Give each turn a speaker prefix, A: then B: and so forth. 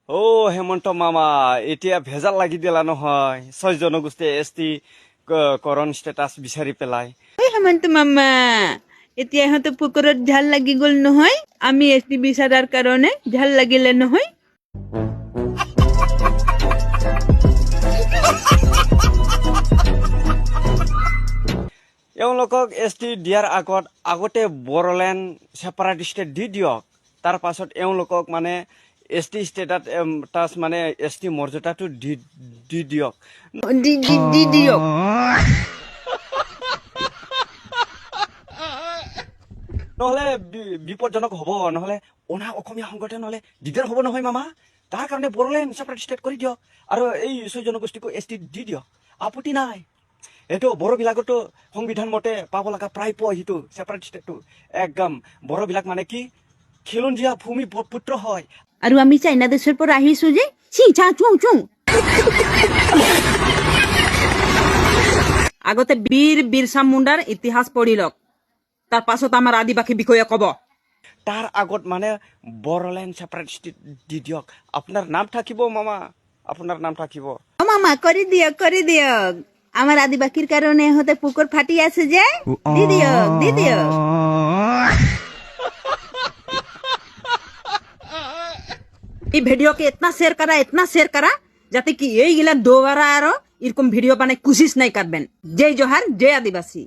A: ও হেমন্ত মামা এতিয়া ভেজাল লাগি দিলা নহয় 6 জনগোষ্ঠী এছটি কৰণ ষ্টেটাছ বিচাৰি পেলাই
B: ঐ হেমন্ত মামা এতিয়া ইহঁতে পুকুৰত ঝাল লাগি গ'ল নহয় আমি এছটি বিচাৰাৰ কাৰণে ঝাল লাগিলে নহয়
A: এওঁলোকক এছটি দিয়াৰ আগতে বড়োলেণ্ড ছেপাৰেট ষ্টেট দি দিয়ক তাৰ পাছত এওঁলোকক মানে এছটি ষ্টেটাছ মানে এছটি মৰ্যাদাটো দি দিয়ক
B: দি দিয়ক
A: নহ'লে বিপদজনক হ'ব নহ'লে অনা অসমীয়া সংগঠন নহ'লে দিগদাৰ হ'ব নহয় মামা তাৰ কাৰণে বড়োলেণ্ড ছেপাৰেট ষ্টেট কৰি দিয়ক আৰু এই 6 জনগোষ্ঠীকো এছটি দি দিয়ক আপত্তি নাই এইটো বড়োবিলাকতো সংবিধান মতে পাব লগা প্ৰাপ্য সেইটো ছেপাৰেট ষ্টেটটো একদম বড়োবিলাক মানে কি খিলঞ্জীয়া ভূমি পুত্ৰ হয়
B: আৰু আমি চাইনা দেশৰ পৰা আহিছো যে চিংচা চুং চুং আগতে বীৰ বিৰচা মুণ্ডাৰ ইতিহাস পঢ়ি লওক তাৰ পাছত আমাৰ আদিবাসী বিষয়ে ক'ব
A: তাৰ আগত মানে বড়োলেণ্ড ছেপাৰেট ষ্টেট দি দিয়ক আপোনাৰ নাম থাকিব মামা আপোনাৰ নাম থাকিব
B: মামা কৰি দিয়ক আমাৰ আদিবাসীৰ কাৰণে ইহঁতে পুকুৰ ফাটি আছে যে দি দিয়ক এই ভিডিওকে इतना शेयर करा যাতে কি এইগুলা दोबारा আর এরকম ভিডিও বানাই কোशिश नहीं करबेन जय जोहार जय आदिवासी।